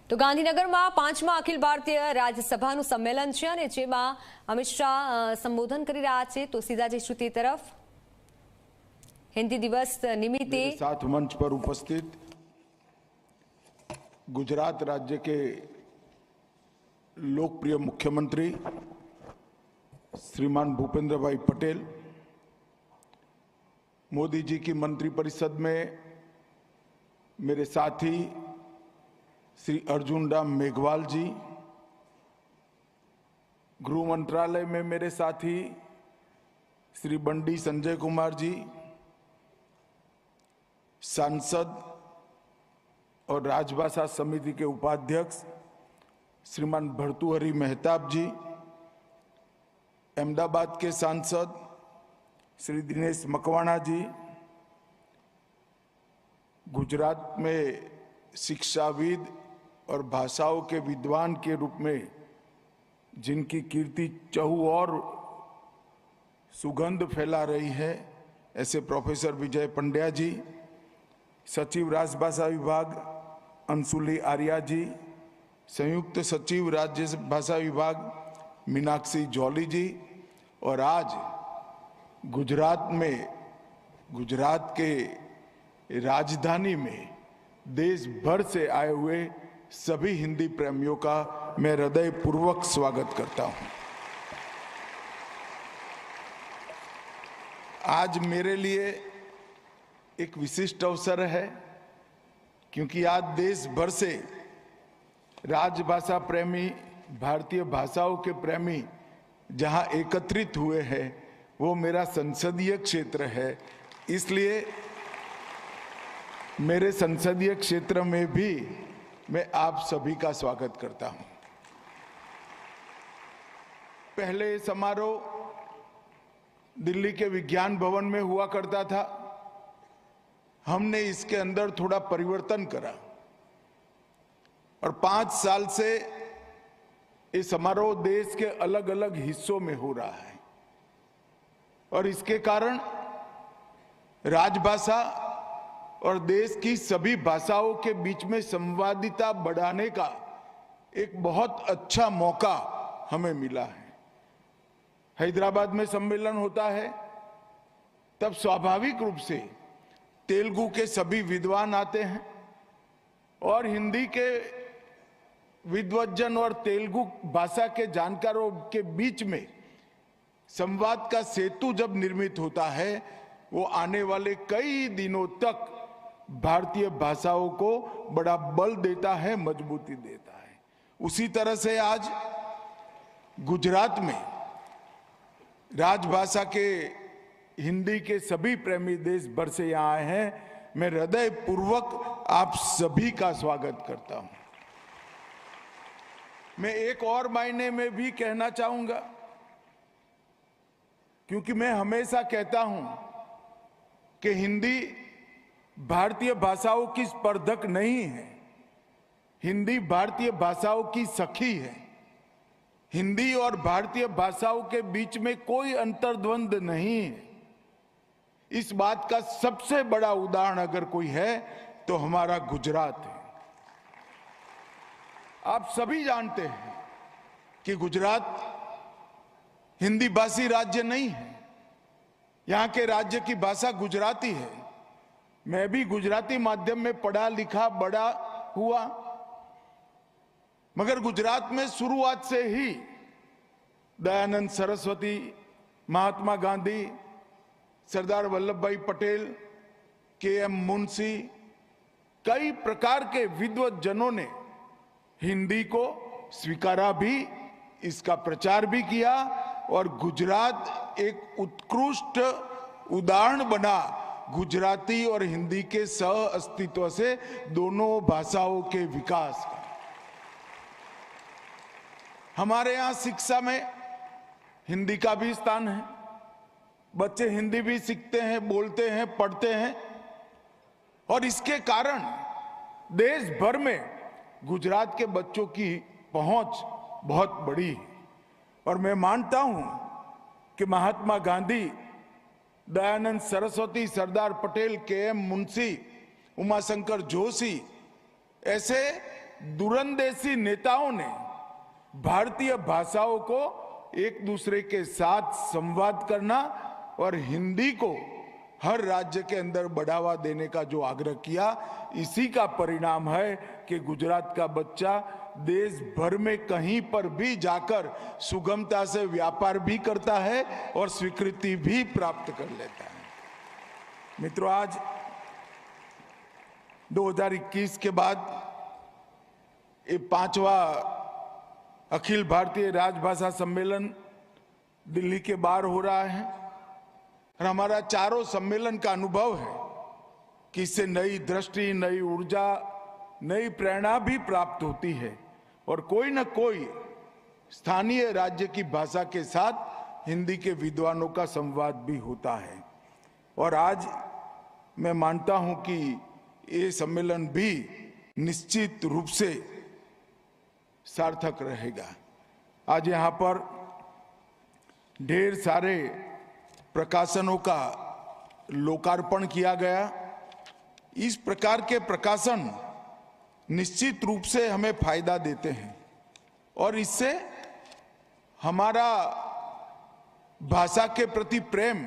તો ગાંધીનગરમાં 5મા અખિલ ભારતીય રાજ્યસભાનું સંમેલન છે અને જેમાં અમિત શાહ સંબોધન કરી રહ્યા છે। તો સીધા જઈશું તે તરફ। हिंदी दिवस निमित्ते साथ मंच पर उपस्थित गुजरात राज्य के लोकप्रिय मुख्यमंत्री श्रीमान भूपेंद्र भाई पटेल, मोदी जी की मंत्रिपरिषद में मेरे साथी श्री अर्जुन राम मेघवाल जी, गृह मंत्रालय में मेरे साथी श्री बंडी संजय कुमार जी, सांसद और राजभाषा समिति के उपाध्यक्ष श्रीमान भर्तृहरि मेहताब जी, अहमदाबाद के सांसद श्री दिनेश मकवाणा जी, गुजरात में शिक्षाविद और भाषाओं के विद्वान के रूप में जिनकी कीर्ति चहुओर सुगंध फैला रही है, ऐसे प्रोफेसर विजय पंड्या जी, सचिव राजभाषा विभाग अंशुली आर्या जी, संयुक्त सचिव राज्य भाषा विभाग मीनाक्षी जौली जी, और आज गुजरात के राजधानी में देश भर से आए हुए सभी हिंदी प्रेमियों का मैं हृदयपूर्वक स्वागत करता हूं। आज मेरे लिए एक विशिष्ट अवसर है क्योंकि आज देश भर से राजभाषा प्रेमी, भारतीय भाषाओं के प्रेमी जहां एकत्रित हुए हैं वो मेरा संसदीय क्षेत्र है। इसलिए मेरे संसदीय क्षेत्र में भी मैं आप सभी का स्वागत करता हूं। पहले समारोह दिल्ली के विज्ञान भवन में हुआ करता था, हमने इसके अंदर थोड़ा परिवर्तन करा और 5 साल से ये समारोह देश के अलग अलग हिस्सों में हो रहा है और इसके कारण राजभाषा और देश की सभी भाषाओं के बीच में संवादिता बढ़ाने का एक बहुत अच्छा मौका हमें मिला है। हैदराबाद में सम्मेलन होता है तब स्वाभाविक रूप से तेलुगु के सभी विद्वान आते हैं और हिंदी के विद्वज्जन और तेलुगु भाषा के जानकारों के बीच में संवाद का सेतु जब निर्मित होता है वो आने वाले कई दिनों तक भारतीय भाषाओं को बड़ा बल देता है, मजबूती देता है। उसी तरह से आज गुजरात में राजभाषा के हिंदी के सभी प्रेमी देश भर से यहाँ आए हैं। मैं हृदय पूर्वक आप सभी का स्वागत करता हूं। मैं एक और मायने में भी कहना चाहूंगा क्योंकि मैं हमेशा कहता हूं कि हिंदी भारतीय भाषाओं की स्पर्धक नहीं है, हिंदी भारतीय भाषाओं की सखी है। हिंदी और भारतीय भाषाओं के बीच में कोई अंतर्द्वंद नहीं है। इस बात का सबसे बड़ा उदाहरण अगर कोई है तो हमारा गुजरात है। आप सभी जानते हैं कि गुजरात हिंदी भाषी राज्य नहीं है, यहां के राज्य की भाषा गुजराती है। मैं भी गुजराती माध्यम में पढ़ा लिखा बड़ा हुआ, मगर गुजरात में शुरुआत से ही दयानंद सरस्वती, महात्मा गांधी, सरदार वल्लभ भाई पटेल, के.एम. मुंशी, कई प्रकार के विद्वज्जनों ने हिंदी को स्वीकारा भी, इसका प्रचार भी किया और गुजरात एक उत्कृष्ट उदाहरण बना गुजराती और हिंदी के सह अस्तित्व से दोनों भाषाओं के विकास का। हमारे यहाँ शिक्षा में हिंदी का भी स्थान है, बच्चे हिंदी भी सीखते हैं, बोलते हैं, पढ़ते हैं और इसके कारण देश भर में गुजरात के बच्चों की पहुंच बहुत बड़ी है। और मैं मानता हूं कि महात्मा गांधी, दयानंद सरस्वती, सरदार पटेल, के.एम. मुंशी, उमाशंकर जोशी ऐसे दूरंदेशी नेताओं ने भारतीय भाषाओं को एक दूसरे के साथ संवाद करना और हिंदी को हर राज्य के अंदर बढ़ावा देने का जो आग्रह किया, इसी का परिणाम है कि गुजरात का बच्चा देश भर में कहीं पर भी जाकर सुगमता से व्यापार भी करता है और स्वीकृति भी प्राप्त कर लेता है। मित्रों, आज 2021 के बाद ये 5वां अखिल भारतीय राजभाषा सम्मेलन दिल्ली के बाहर हो रहा है और हमारा चारों सम्मेलन का अनुभव है कि इससे नई दृष्टि, नई ऊर्जा, नई प्रेरणा भी प्राप्त होती है और कोई न कोई स्थानीय राज्य की भाषा के साथ हिंदी के विद्वानों का संवाद भी होता है। और आज मैं मानता हूं कि ये सम्मेलन भी निश्चित रूप से सार्थक रहेगा। आज यहाँ पर ढेर सारे प्रकाशनों का लोकार्पण किया गया। इस प्रकार के प्रकाशन निश्चित रूप से हमें फायदा देते हैं और इससे हमारा भाषा के प्रति प्रेम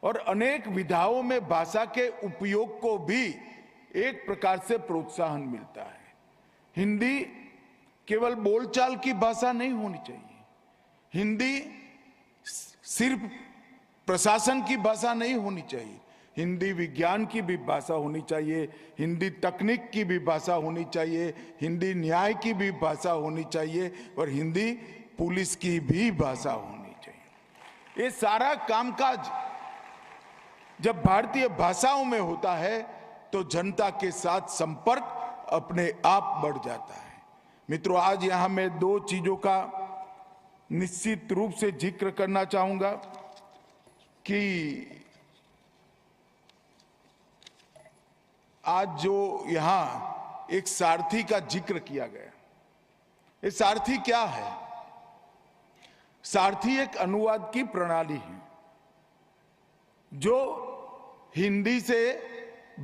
और अनेक विधाओं में भाषा के उपयोग को भी एक प्रकार से प्रोत्साहन मिलता है। हिंदी केवल बोलचाल की भाषा नहीं होनी चाहिए। हिंदी सिर्फ प्रशासन की भाषा नहीं होनी चाहिए। हिंदी विज्ञान की भी भाषा होनी चाहिए, हिंदी तकनीक की भी भाषा होनी चाहिए, हिंदी न्याय की भी भाषा होनी चाहिए और हिंदी पुलिस की भी भाषा होनी चाहिए। ये सारा कामकाज जब भारतीय भाषाओं में होता है तो जनता के साथ संपर्क अपने आप बढ़ जाता है। मित्रों, आज यहां मैं 2 चीजों का निश्चित रूप से जिक्र करना चाहूंगा कि आज जो यहां एक सारथी का जिक्र किया गया, ये सारथी क्या है? सारथी एक अनुवाद की प्रणाली है जो हिंदी से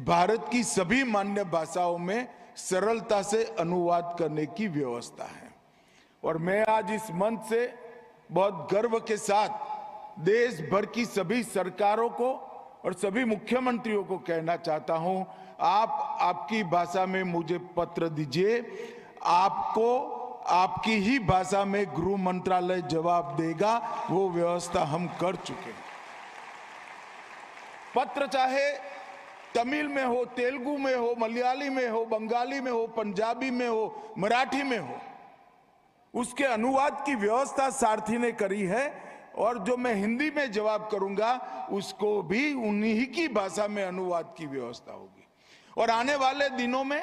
भारत की सभी मान्य भाषाओं में सरलता से अनुवाद करने की व्यवस्था है। और मैं आज इस मंच से बहुत गर्व के साथ देश भर की सभी सरकारों को और सभी मुख्यमंत्रियों को कहना चाहता हूं, आप आपकी भाषा में मुझे पत्र दीजिए, आपको आपकी ही भाषा में गृह मंत्रालय जवाब देगा। वो व्यवस्था हम कर चुके हैं। पत्र चाहे तमिल में हो, तेलुगु में हो, मलयाली में हो, बंगाली में हो, पंजाबी में हो, मराठी में हो, उसके अनुवाद की व्यवस्था सारथी ने करी है और जो मैं हिंदी में जवाब करूंगा उसको भी उन्हीं की भाषा में अनुवाद की व्यवस्था होगी। और आने वाले दिनों में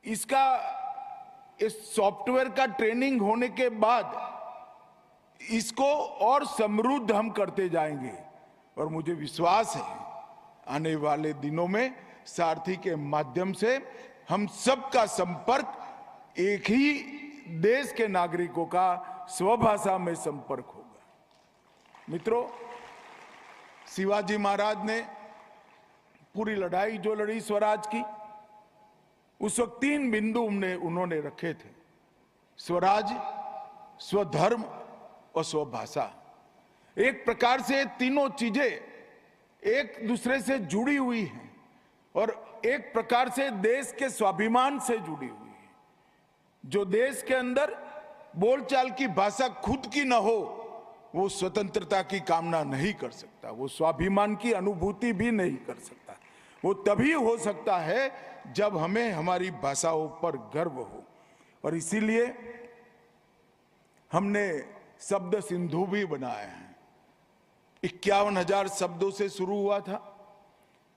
इसका इस सॉफ्टवेयर का ट्रेनिंग होने के बाद इसको और समृद्ध हम करते जाएंगे और मुझे विश्वास है आने वाले दिनों में सारथी के माध्यम से हम सबका संपर्क एक ही देश के नागरिकों का स्वभाषा में संपर्क होगा। मित्रों, शिवाजी महाराज ने पूरी लड़ाई जो लड़ी स्वराज की, उस वक्त 3 बिंदु उन्होंने रखे थे: स्वराज, स्वधर्म और स्वभाषा। एक प्रकार से तीनों चीजें एक दूसरे से जुड़ी हुई हैं और एक प्रकार से देश के स्वाभिमान से जुड़ी हुई है। जो देश के अंदर बोलचाल की भाषा खुद की न हो, वो स्वतंत्रता की कामना नहीं कर सकता, वो स्वाभिमान की अनुभूति भी नहीं कर सकता। वो तभी हो सकता है जब हमें हमारी भाषाओं पर गर्व हो। और इसीलिए हमने शब्द सिंधु भी बनाया है। 51,000 शब्दों से शुरू हुआ था,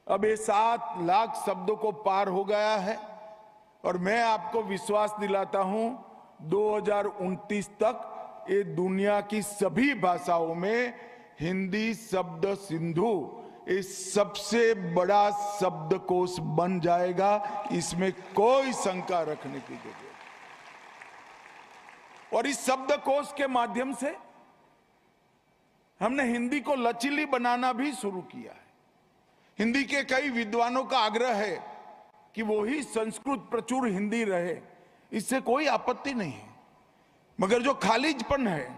अब ये 7 लाख शब्दों को पार हो गया है। और मैं आपको विश्वास दिलाता हूं 2029 तक ये दुनिया की सभी भाषाओं में हिंदी शब्द सिंधु इस सबसे बड़ा शब्दकोश बन जाएगा। इसमें कोई शंका रखने की जरूरत नहीं। और इस शब्दकोश के माध्यम से हमने हिंदी को लचीली बनाना भी शुरू किया है। हिंदी के कई विद्वानों का आग्रह है कि वही संस्कृत प्रचुर हिंदी रहे, इससे कोई आपत्ति नहीं है। मगर जो खालीपन है,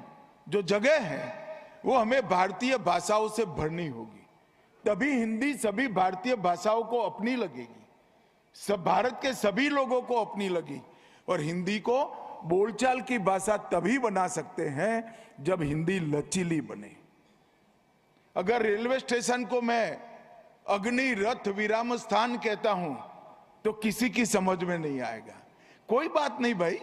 जो जगह है, वो हमें भारतीय भाषाओं से भरनी होगी। तभी हिंदी सभी भारतीय भाषाओं को अपनी लगेगी, सब भारत के सभी लोगों को अपनी लगी। और हिंदी को बोलचाल की भाषा तभी बना सकते हैं जब हिंदी लचीली बने। अगर रेलवे स्टेशन को मैं अग्नि रथ विराम स्थान कहता हूं तो किसी की समझ में नहीं आएगा। कोई बात नहीं भाई,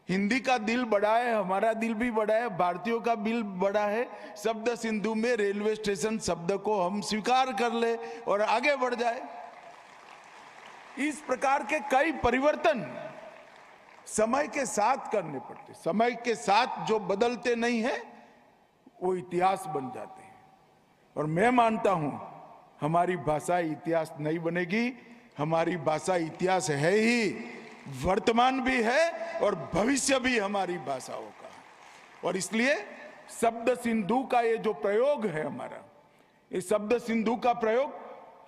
हिंदी का दिल बड़ा है, हमारा दिल भी बड़ा है, भारतीयों का दिल बड़ा है। शब्द सिंधु में रेलवे स्टेशन शब्द को हम स्वीकार कर ले और आगे बढ़ जाए। इस प्रकार के कई परिवर्तन समय के साथ करने पड़ते। समय के साथ जो बदलते नहीं है वो इतिहास बन जाते हैं। और मैं मानता हूं हमारी भाषा इतिहास नहीं बनेगी, हमारी भाषा इतिहास है ही, वर्तमान भी है और भविष्य भी हमारी भाषाओं का। और इसलिए शब्द सिंधु का ये जो प्रयोग है हमारा, ये शब्द सिंधु का प्रयोग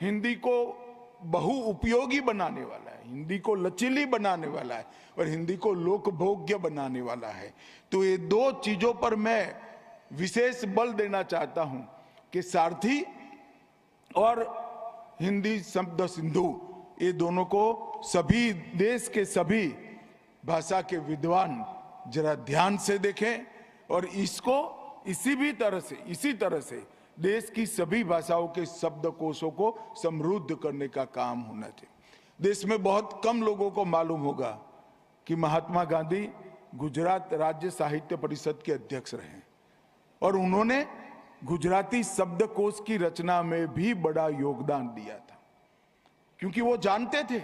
हिंदी को बहु उपयोगी बनाने वाला है, हिंदी को लचीली बनाने वाला है और हिंदी को लोकभोग्य बनाने वाला है। तो ये दो चीजों पर मैं विशेष बल देना चाहता हूं कि सारथी और हिंदी शब्द सिंधु, ये दोनों को सभी देश के सभी भाषा के विद्वान जरा ध्यान से देखें और इसको इसी तरह से देश की सभी भाषाओं के शब्दकोशों को समृद्ध करने का काम होना चाहिए। देश में बहुत कम लोगों को मालूम होगा कि महात्मा गांधी गुजरात राज्य साहित्य परिषद के अध्यक्ष रहे और उन्होंने गुजराती शब्दकोश की रचना में भी बड़ा योगदान दिया था, क्योंकि वो जानते थे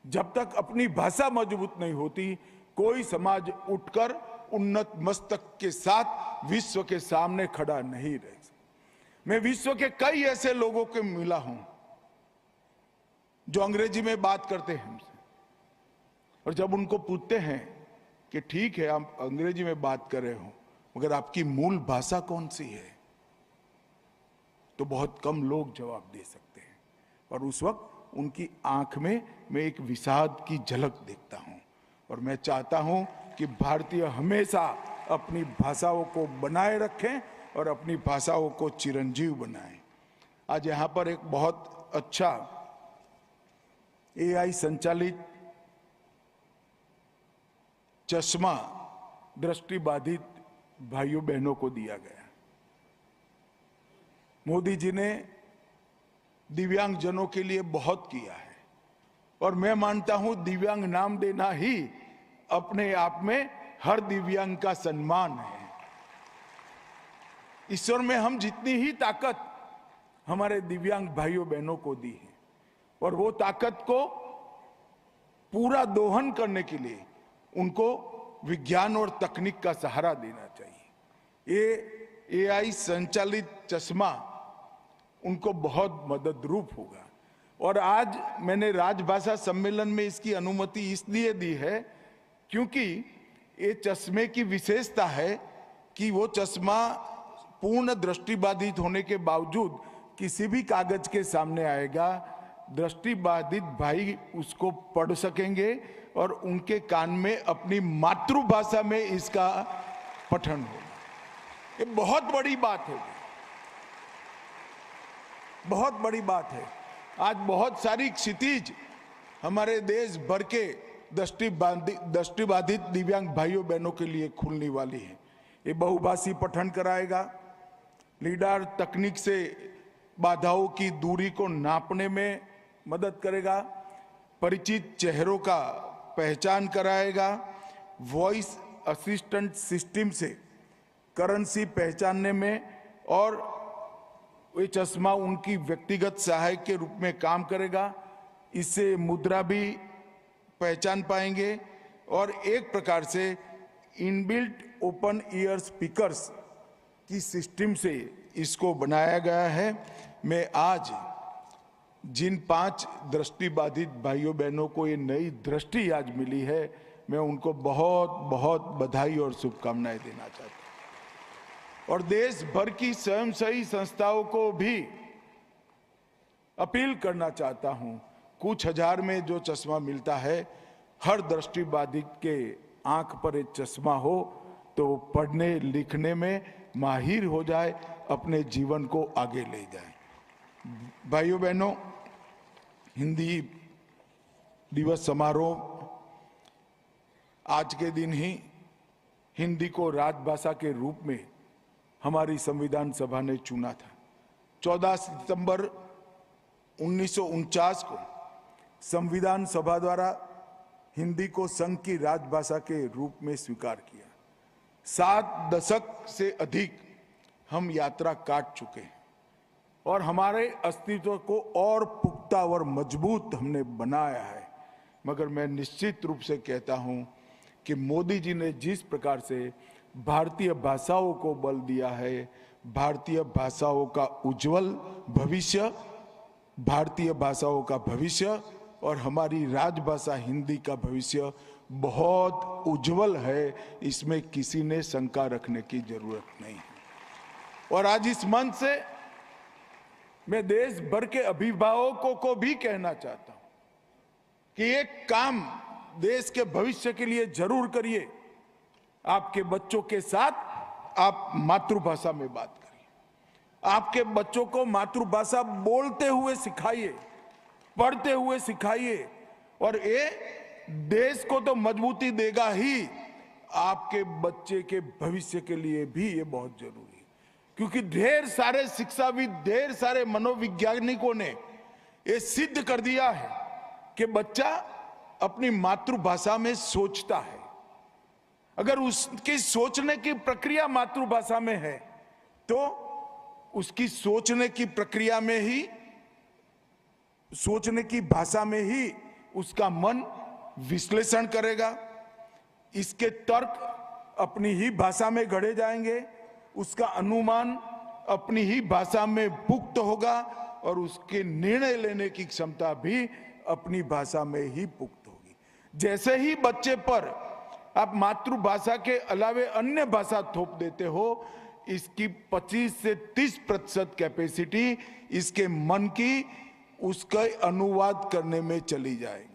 जब तक अपनी भाषा मजबूत नहीं होती कोई समाज उठकर उन्नत मस्तक के साथ विश्व के सामने खड़ा नहीं रह सकता। मैं विश्व के कई ऐसे लोगों के मिला हूं जो अंग्रेजी में बात करते हैं हमसे, और जब उनको पूछते हैं कि ठीक है आप अंग्रेजी में बात कर रहे हो मगर आपकी मूल भाषा कौन सी है, तो बहुत कम लोग जवाब दे सकते हैं। और उस वक्त उनकी आंख में मैं एक विषाद की झलक देखता हूं। और मैं चाहता हूं कि भारतीय हमेशा अपनी भाषाओं को बनाए रखें और अपनी भाषाओं को चिरंजीव बनाएं। आज यहां पर एक बहुत अच्छा AI संचालित चश्मा दृष्टिबाधित भाइयों बहनों को दिया गया। मोदी जी ने दिव्यांगजनों के लिए बहुत किया है और मैं मानता हूं दिव्यांग नाम देना ही अपने आप में हर दिव्यांग का सम्मान है। ईश्वर में हम जितनी ही ताकत हमारे दिव्यांग भाइयों बहनों को दी है और वो ताकत को पूरा दोहन करने के लिए उनको विज्ञान और तकनीक का सहारा देना चाहिए। ये AI संचालित चश्मा उनको बहुत मददरूप होगा। और आज मैंने राजभाषा सम्मेलन में इसकी अनुमति इसलिए दी है क्योंकि ये चश्मे की विशेषता है कि वो चश्मा पूर्ण दृष्टिबाधित होने के बावजूद किसी भी कागज के सामने आएगा, दृष्टिबाधित भाई उसको पढ़ सकेंगे और उनके कान में अपनी मातृभाषा में इसका पठन होगा। ये बहुत बड़ी बात है, बहुत बड़ी बात है। आज बहुत सारी क्षितिज हमारे देश भर के दृष्टिबाधित दिव्यांग भाइयों बहनों के लिए खुलने वाली है। ये बहुभाषी पठन कराएगा, लीडार तकनीक से बाधाओं की दूरी को नापने में मदद करेगा, परिचित चेहरों का पहचान कराएगा, वॉइस असिस्टेंट सिस्टम से करेंसी पहचानने में, और ये चश्मा उनकी व्यक्तिगत सहायक के रूप में काम करेगा। इससे मुद्रा भी पहचान पाएंगे और एक प्रकार से इनबिल्ट ओपन ईयर स्पीकर्स की सिस्टम से इसको बनाया गया है। मैं आज जिन 5 दृष्टिबाधित भाइयों बहनों को ये नई दृष्टि आज मिली है, मैं उनको बहुत बहुत बधाई और शुभकामनाएं देना चाहता हूं। और देश भर की स्वयंसेवी संस्थाओं को भी अपील करना चाहता हूं कुछ हजार में जो चश्मा मिलता है, हर दृष्टिबाधित के आंख पर एक चश्मा हो तो वो पढ़ने लिखने में माहिर हो जाए, अपने जीवन को आगे ले जाए। भाइयों बहनों, हिंदी दिवस समारोह आज के दिन ही हिंदी को राजभाषा के रूप में हमारी संविधान सभा ने चुना था। 14 सितंबर 1949 को संविधान सभा द्वारा हिंदी को संघ की राजभाषा के रूप में स्वीकार किया। 7 दशक से अधिक हम यात्रा काट चुके हैं और हमारे अस्तित्व को और पुख्ता और मजबूत हमने बनाया है। मगर मैं निश्चित रूप से कहता हूं कि मोदी जी ने जिस प्रकार से भारतीय भाषाओं को बल दिया है, भारतीय भाषाओं का उज्जवल भविष्य, भारतीय भाषाओं का भविष्य और हमारी राजभाषा हिंदी का भविष्य बहुत उज्जवल है, इसमें किसी ने शंका रखने की जरूरत नहीं है। और आज इस मंच से मैं देश भर के अभिभावकों को भी कहना चाहता हूं कि एक काम देश के भविष्य के लिए जरूर करिए। आपके बच्चों के साथ आप मातृभाषा में बात करिए। आपके बच्चों को मातृभाषा बोलते हुए सिखाइए, पढ़ते हुए सिखाइए, और ये देश को तो मजबूती देगा ही, आपके बच्चे के भविष्य के लिए भी ये बहुत जरूरी है। क्योंकि ढेर सारे शिक्षाविद, ढेर सारे मनोवैज्ञानिकों ने ये सिद्ध कर दिया है कि बच्चा अपनी मातृभाषा में सोचता है। अगर उसकी सोचने की प्रक्रिया मातृभाषा में है तो उसकी सोचने की प्रक्रिया में ही, सोचने की भाषा में ही उसका मन विश्लेषण करेगा, इसके तर्क अपनी ही भाषा में गढ़े जाएंगे, उसका अनुमान अपनी ही भाषा में पुख्त होगा और उसके निर्णय लेने की क्षमता भी अपनी भाषा में ही पुख्त होगी। जैसे ही बच्चे पर आप मातृभाषा के अलावे अन्य भाषा थोप देते हो, इसकी 25 से 30% कैपेसिटी इसके मन की उसका अनुवाद करने में चली जाएगी।